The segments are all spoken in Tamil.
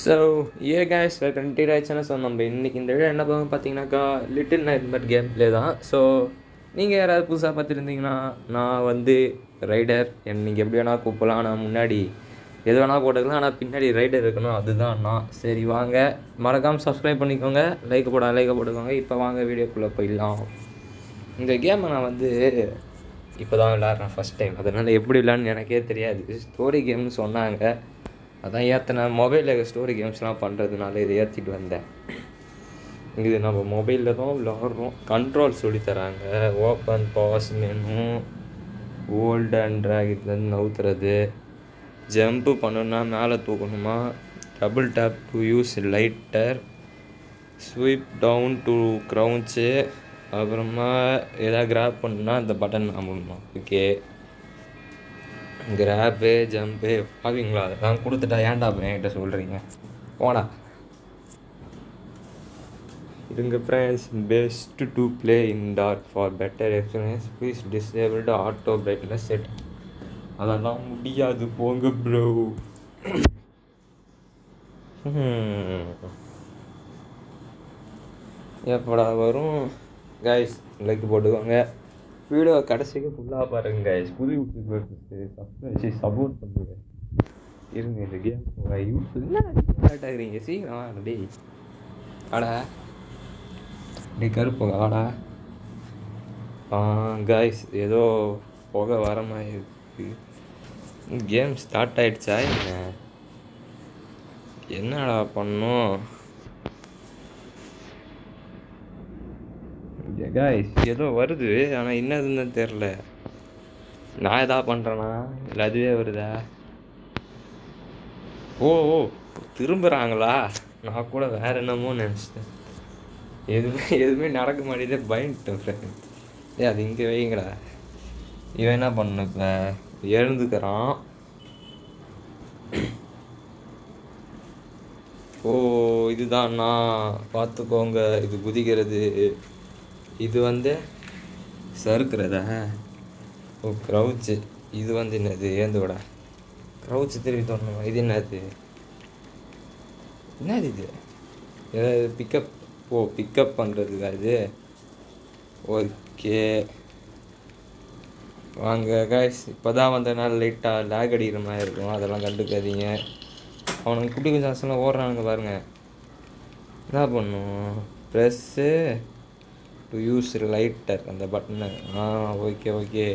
So guys welcome to channel. So நம்ம இன்றைக்கி இந்த வீடியோ என்ன பார்க்க பார்த்தீங்கன்னாக்கா லிட்டில் நைட்மேர் கேம் ப்ளே தான். ஸோ நீங்கள் யாராவது புதுசாக பார்த்துருந்தீங்கன்னா நான் வந்து ரைடர் நீங்கள் எப்படி வேணால் கூப்பிடலாம். ஆனால் முன்னாடி எது வேணால் போட்டுக்கலாம், ஆனால் பின்னாடி ரைடர் இருக்கணும், அதுதான் நான். சரி வாங்க, மறக்காமல் சப்ஸ்கிரைப் பண்ணிக்கோங்க, லைக் போட்டுக்கோங்க. இப்போ வாங்க வீடியோக்குள்ளே போயிடலாம். இந்த கேமை நான் வந்து இப்போ தான் விளாட்றேன் ஃபஸ்ட் டைம், அதனால் எப்படி விளாட்னு எனக்கே தெரியாது. ஸ்டோரி கேம்னு சொன்னாங்க, அதான் ஏற்றினேன். மொபைலில் ஸ்டோரி கேம்ஸ்லாம் பண்ணுறதுனால இதை ஏற்றிட்டு வந்தேன். இது நம்ம மொபைலில் தான் விளாட்றோம். கண்ட்ரோல் சொல்லித்தராங்க. Open pause menu, hold and drag இதுலேருந்து நவுத்துறது, ஜம்ப்பு பண்ணணுன்னா மேலே தூக்கணுமா, double tap to use lighter, swipe down to crouch, அப்புறமா எதாவது கிராப் பண்ணுன்னா இந்த பட்டன் அமுடணுமா. ஓகே, கிராப்பு ஜம்ப்பு பார்ப்பீங்களா, அதெல்லாம் கொடுத்துட்டா ஏன்டா அப்புறம் என்கிட்ட சொல்கிறீங்க, போடா. இருங்க friends, best to play in dark for better experience please disabled auto brightness set. அதெல்லாம் முடியாது போங்க ப்ரோ. எப்படா வரும் கைஸ்? லைக் போட்டுக்கோங்க, வீடியோ கடைசிக்கு ஃபுல்லாக பாருங்க கைஸ். புது யூடியூபர்ஸுக்கு சப்போர்ட் பண்ணுங்க. இருங்க இந்த கேம் யூஸ் ஆகிறீங்க சீக்கிரம் டே. ஆடா டே கருப்பு ஆடா. கைஸ் ஏதோ புகை வர மாதிரி இருக்கு. கேம் ஸ்டார்ட் ஆகிடுச்சா என்னடா பண்ணும் கைஸ்? ஏதோ வருது, ஆனால் என்னதுன்னு தெரில. நான் எதா பண்ணுறேன்னா இல்லை அதுவே வருதா? ஓ திரும்புகிறாங்களா? நான் கூட வேறு என்னமோ நினச்சிட்டேன். எதுவுமே நடக்க மாட்டேதே, பயந்துட்டேன் ஃப்ரெண்ட். அது இங்கே வைங்கடா. இவன் என்ன பண்ண இப்போ எழுந்துக்கிறான். ஓ இதுதான் நான் பார்த்துக்கோங்க. இது குதிக்கிறது, இது வந்து சறுக்கிறதா? ஓ க்ரௌச்சு. இது வந்து என்னது? ஏந்துவிட க்ரௌச்சு திருப்பி தோணுமா? இது என்னது இது? ஏதாவது பிக்கப்? ஓ பிக்கப் பண்ணுறதுக்கா இது? ஓகே வாங்க கைஸ். இப்போ தான் வந்ததுனால லைட்டாக லேக் அடிக்கிற மாதிரி இருக்கும், அதெல்லாம் கண்டுக்காதீங்க. அவனுக்கு குட்டி கொஞ்சம் ஆசைலாம் ஓடுறானுங்க பாருங்கள். என்ன பண்ணும்? ப்ரெஸ்ஸு டு யூஸ் லைட்டர், அந்த பட்டனை. ஓகே.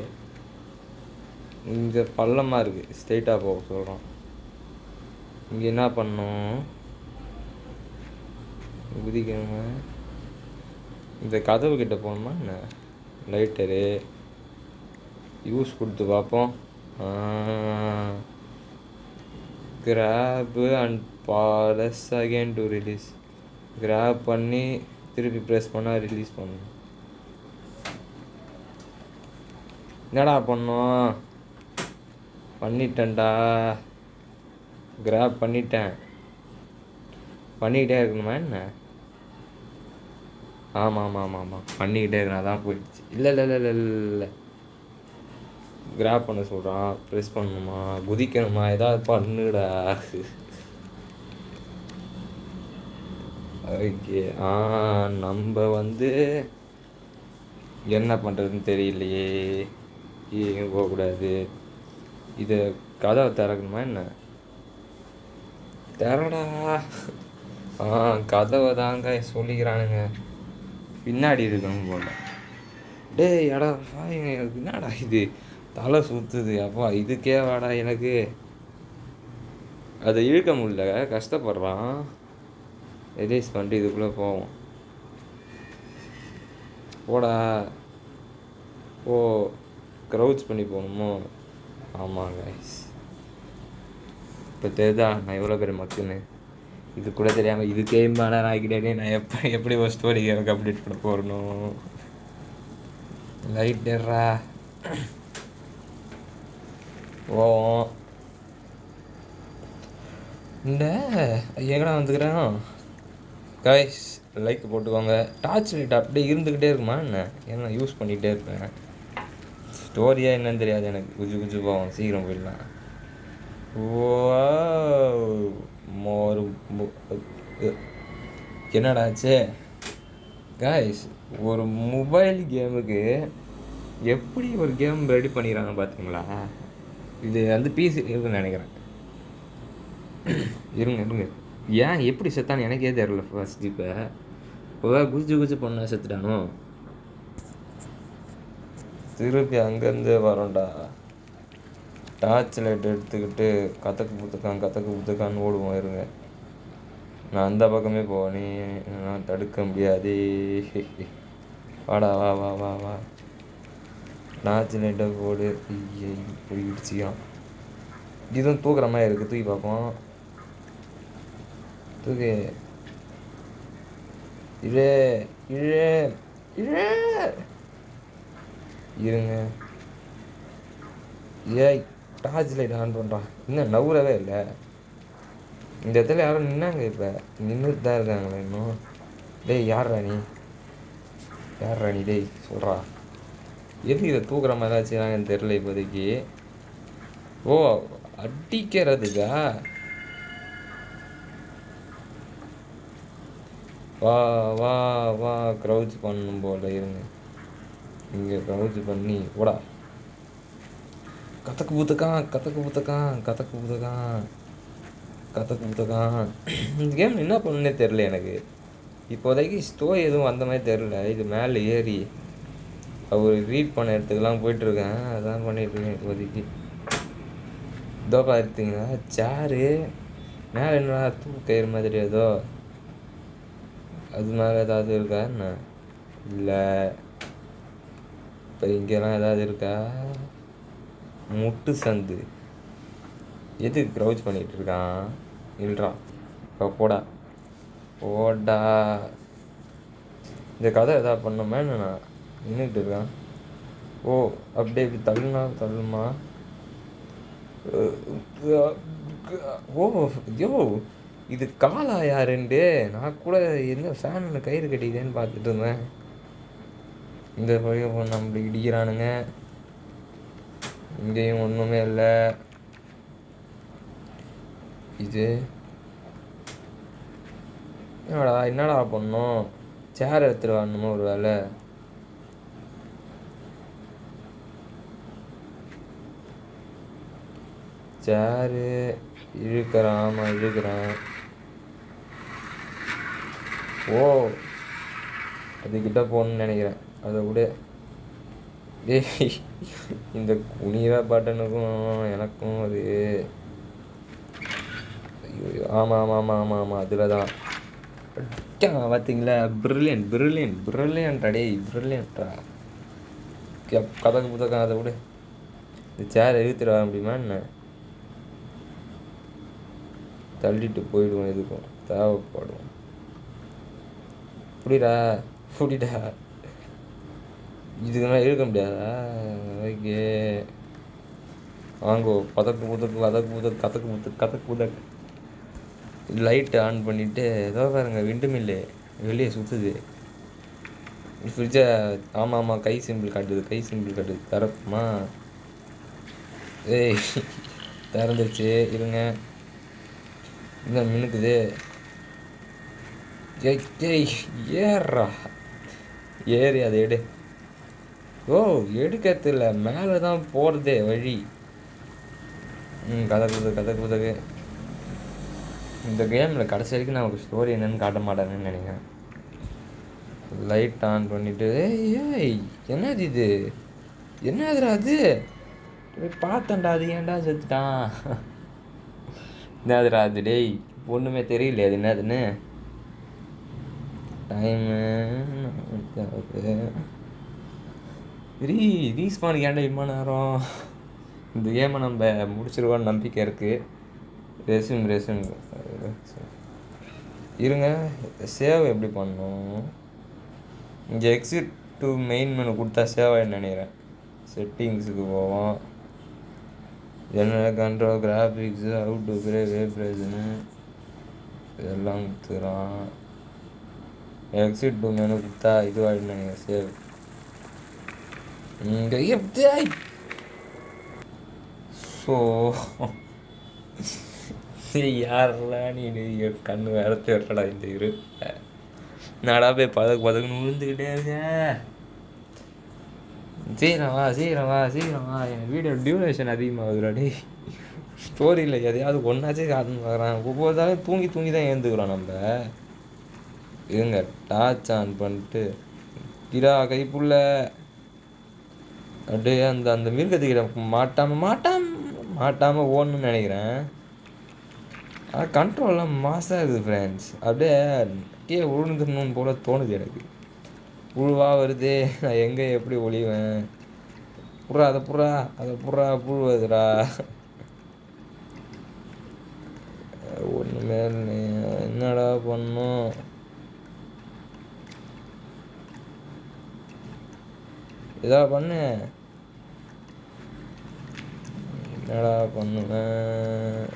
இங்கே பள்ளமாக இருக்குது, ஸ்ட்ரெயிட்டாக போக சொல்கிறோம். இங்கே என்ன பண்ணும்? குதிக்கணுமா? இந்த கதவு கிட்ட போகணுமா என்ன? லைட்டரு யூஸ் கொடுத்து பார்ப்போம். Grab and pulse again to release. Grab பண்ணி திருப்பி ப்ரெஸ் பண்ணால் ரிலீஸ் பண்ணணும். என்னடா பண்ணோம்? பண்ணிட்டேன்டா, கிராப் பண்ணிக்கிட்டே இருக்கணுமா என்ன? ஆமாம் பண்ணிக்கிட்டே இருக்கணும், அதான் போயிடுச்சு. இல்லை கிராப் பண்ண சொல்கிறான். ப்ரெஸ் பண்ணணுமா, குதிக்கணுமா, ஏதாவது பண்ணுடா. ஓகே நம்ம வந்து என்ன பண்ணுறதுன்னு தெரியலையே. எங்கே போகக்கூடாது. இதை கதவை திறக்கணுமா என்ன? திறடா. கதவை தாங்க சொல்லிக்கிறானுங்க, பின்னாடி இருக்கணும் போல. டே எடா என்னடா இது? தலை சுற்றுது அப்பா. இதுக்கே வாடா எனக்கு. அதை இழுக்க முடியல, கஷ்டப்படுறான். ரிலீஸ் பண்ணிட்டு இதுக்குள்ளே போவோம். போடா. ஓ க்ரௌச் பண்ணி போகணுமோ? ஆமாங்க இப்போ தெரியுதா நான் எவ்வளோ பேர் மக்குன்னு? இது கூட தெரியாமல் இதுக்கே மேலே ஆகிக்கிட்டே நான் எப்படி ஒரு ஸ்டோரி எனக்கு அப்டேட் பண்ண போடணும். லைட்டரா ஓ இந்த எங்கடா வந்துக்கிறேன் கைஸ்? லைக் போட்டுக்கோங்க. டார்ச் லைட் அப்படியே இருந்துக்கிட்டே இருக்குமா என்ன யூஸ் பண்ணிகிட்டே இருப்பேன். ஸ்டோரியாக என்னன்னு தெரியாது எனக்கு. குஞ்சு போவோம், சீக்கிரம் போயிடலாம். ஓ ஒரு என்னடாச்சு காய்ஸ், ஒரு மொபைல் கேமுக்கு எப்படி ஒரு கேம் ரெடி பண்ணிக்கிறாங்க பார்த்தீங்களா? இது வந்து பிசி இருக்குன்னு நினைக்கிறேன். இருங்க ஏன் எப்படி செத்தான்னு எனக்கே தெரியல. ஃபர்ஸ்ட் இப்போ குதிச்சு பண்ண செத்துட்டானோ. திருப்பி அங்கேருந்து வரோண்டா. டார்ச் லைட் எடுத்துக்கிட்டு கதக்கு புத்துக்கான்னு ஓடுவோம். இருங்க, நான் அந்த பக்கமே போவேனே, நான் தடுக்க முடியாது. வாடா வா. டார்ச் லைட்டை போடு. இப்படி இடிச்சிக்கலாம். இதுவும் தூக்குற மாதிரி இருக்குது. தூக்கி பார்ப்போம். தூக்கு. இருங்க. ஏய், டார்ச் லைட் ஆன் பண்ணுறான். இன்னும் நவுறவே இல்லை. இந்த இடத்துல யாரும் நின்னாங்க. இப்போ நின்றுட்டு தான் இருக்காங்களே இன்னும். டேய், யார் ராணி டேய் சொல்கிறா. எதுக்கு இதை தூக்குற மாதிரி தான் செய்யறாங்கன்னு தெரில இப்போதைக்கு. ஓ, அடிக்கிறதுக்கா? வா க்ரௌச் பண்ணணும் போல. இருங்க, இங்கே க்ரௌச் பண்ணி ஓடா. கதக்கு புத்தக்கான். இந்த கேம் என்ன பண்ணுன்னே தெரில எனக்கு இப்போதைக்கு. ஸ்டோரி எதுவும் அந்த மாதிரி தெரில. இது மேலே ஏறி அவர் ரீட் பண்ண இடத்துக்கெல்லாம் போயிட்டுருக்கேன். அதான் பண்ணிகிட்ருக்கேன் இப்போதைக்கு. இதோ பார்த்துங்கன்னா சேரு மேலே என்ன தூக்கயிறு மாதிரி ஏதோ, அது மேலே ஏதாவது இருக்கா என்ன? இல்லை. இப்போ இங்கெல்லாம் ஏதாவது இருக்கா? முட்டு சந்து. எதுக்கு க்ரௌச் பண்ணிகிட்டு இருக்கான்? இல்லைடா, இப்போ போடா. இந்த கதை எதாவது பண்ணோமே நான் நின்றுட்டு இருக்கான். ஓ, அப்படியே இப்படி தள்ளுமா. ஓ யோ, இது காலா யாருண்டு? நான் கூட என்ன ஃபேனில் கயிறு கட்டிக்கிட்டேன்னு பார்த்துட்டு இருந்தேன். இந்த பையன் நம்மளை இடிக்கிறானுங்க. இங்கேயும் ஒன்றுமே இல்லை. இது என்னடா பண்ணோம்? சேர் எடுத்துட்டு வரணுமோ ஒரு வேலை. சேரு இழுக்கிறேன். ஓ, அதுக்கிட்ட போகணுன்னு நினைக்கிறேன். அதை விட டேய், இந்த குனிவா பட்டனுக்கும் எனக்கும் அது. ஐயோ, ஆமாம் அதில் தான் பார்த்தீங்களா? பிரில்லியன்ட்டா டேய், பிரில்லியன்ட்டா. கதக்கு புத்தகம். அதை விட இந்த சேர் இழுத்துட்டு வர முடியுமா என்ன? தள்ளிட்டு போயிடுவோம். எதுக்கும் தேவைப்படும். புடிடா. இதுக்குலாம் இழுக்க முடியாதா? ஓகே, வாங்கோ. கதக்கு புதக்கு. லைட்டு ஆன் பண்ணிவிட்டு ஏதோ பாருங்க, விண்டு மில்லு வெளியே சுற்றுது. ஃப்ரிட்ஜை ஆமாம் கை சிம்பிள் காட்டுது. திறப்புமா? ஏய், திறந்துருச்சு. இருங்க, இன்னும் மினுக்குது. ஏய் ஏறா. ஏறி அதை எடு. ஓ, எடுக்கிறது இல்லை, மேலே தான் போகிறதே வழி. கதக்கு புதகு. இந்த கேமில் கடைசி வரைக்கும் நமக்கு ஸ்டோரி என்னன்னு காட்ட மாட்டாங்கன்னு நினைக்கிறேன். லைட் ஆன் பண்ணிவிட்டு ஏய் என்னது இது? என்னதுடா அது? பார்த்தேன்டா, அது ஏன்டா செத்துட்டான்? என்னதுடா அது? டேய், ஒன்றுமே தெரியல அது என்னதுன்னு. டைமு ரீஸ்பானுக்கு ஏன்டா இம்மா நேரம்? இந்த கேமை நம்ம முடிச்சிருவோன்னு நம்பிக்கை இருக்குது. ரெஸ்யூம் இருங்க. சேவ் எப்படி பண்ணணும்? இங்கே எக்ஸிட் டு மெயின் மெனு கொடுத்தா சேவ் ஆகிடுன்னு நினைக்கிறேன். செட்டிங்ஸுக்கு போவோம். என்ன control, graphics, out to play, vibration இதெல்லாம் கொடுத்துக்கிறான். எக்ஸிட் டு மெனு கொடுத்தா இதுவாகிடுன்னு நினைக்கிறேன். சேவ் இங்கே எப்படி? ஸோ யாரெல்லாம் நீ கண்ணு வேற தேட்டடா இந்த இரு நாடா போய் பதக்குன்னு விழுந்துக்கிட்டே இருக்க. சீக்கிரம் வா என் வீடியோ டியூரேஷன் அதிகமாகுதுடாடி. ஸ்டோரியில் எதையாவது ஒன்றாச்சே காரணம் பார்க்குறான். ஒவ்வொரு தடவை தூங்கி தான் ஏந்துக்கிறோம் நம்ம. இருங்க டார்ச் ஆன் பண்ணிட்டு கிரா கைப்புள்ள அப்படியே அந்த மிருகத்துக்கிட்ட மாட்டாமல் ஓடணும்னு நினைக்கிறேன். ஆனால் கண்ட்ரோல்லாம் மாசாக இருக்குது ஃப்ரெண்ட்ஸ். அப்படியே கீழே விழுந்துடணும்னு போல தோணுது எனக்கு. புழுவாக வருது, நான் எங்கே எப்படி ஒளிவேன்? அதை புறா புழுவதுடா. ஒன்றுமே என்னடா பண்ணும்? இதா பண்ணு. என்னடா பண்ணுவேன்?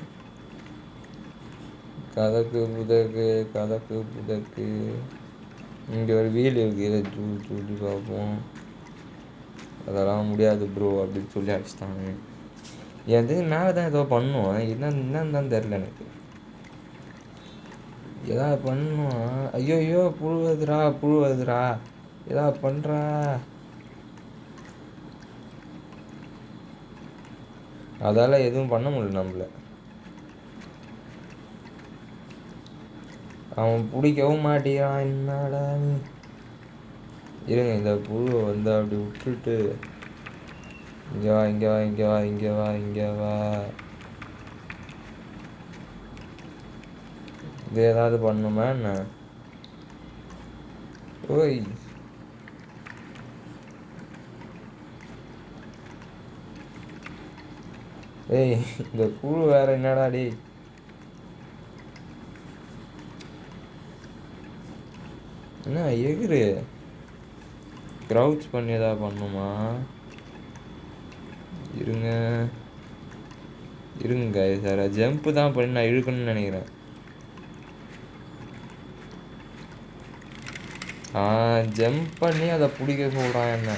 கதக்கு புதக்கு இங்கே ஒரு வீல் இருக்குது, இதை தூக்கி பார்ப்போம். அதெல்லாம் முடியாது ப்ரோ அப்படின்னு சொல்லி அடிச்சிட்டாங்க. என் மேலே தான் ஏதோ பண்ணுவோம், என்னன்னு தெரில எனக்கு. எதாவது பண்ணுவோம். ஐயோ புழுவதுரா எதாவது பண்ணுறா. அதால் எதுவும் பண்ண முடியல நம்மள. அவன் பிடிக்கவும் மாட்டேங்கிறான். என்னடா நீ இருங்க, இந்த புழுவை வந்து அப்படி விட்டுட்டு இங்கே வா. இது ஏதாவது பண்ணுமா என்ன? ஓய் ஏய், இந்த புழு வேற என்னடா டே? என்ன எகிரு க்ரௌச் பண்ணி ஏதாவது பண்ணுமா? இருங்க சார், ஜம்ப்பு தான் பண்ணி நான் இழுக்கணும்னு நினைக்கிறேன். ஜம்ப் பண்ணி அதை பிடிக்க சொல்கிறான் என்ன.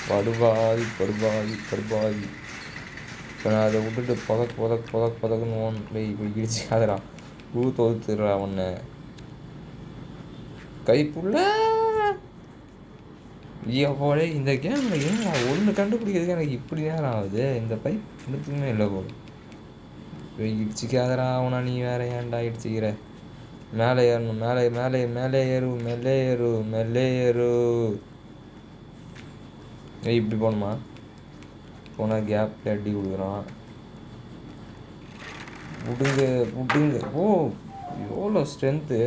படுபாவி. இப்போ நான் அதை விட்டுட்டு புதக்குன்னு இப்போ இடிச்சுக்காதரா. தோத்துடுறா ஒன்று கைப்புள்ள. போலே இந்த கேமில் ஏன்னா ஒன்று கண்டுபிடிக்கிறதுக்கு எனக்கு இப்படி நேரம் ஆகுது. இந்த பைப் எடுத்துக்குமே இல்லை போல. இடிச்சிக்காதரா அவனா, நீ வேற ஏன்டா இடிச்சிக்கிற? மேலே ஏறணும், மேலே ஏறு. இப்படி போகணுமா? போனால் கேப் அடி கொடுக்குறான். புடுங்க. ஓ எவ்வளோ ஸ்ட்ரென்த்து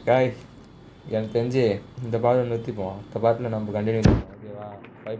காய். எனக்கு தெரிஞ்சு இந்த பாட்டில் நிறுத்திப்போம். இந்த பாட்டில் நம்ம கண்டினியூ பண்ணுவோம். ஓகேவா? பை.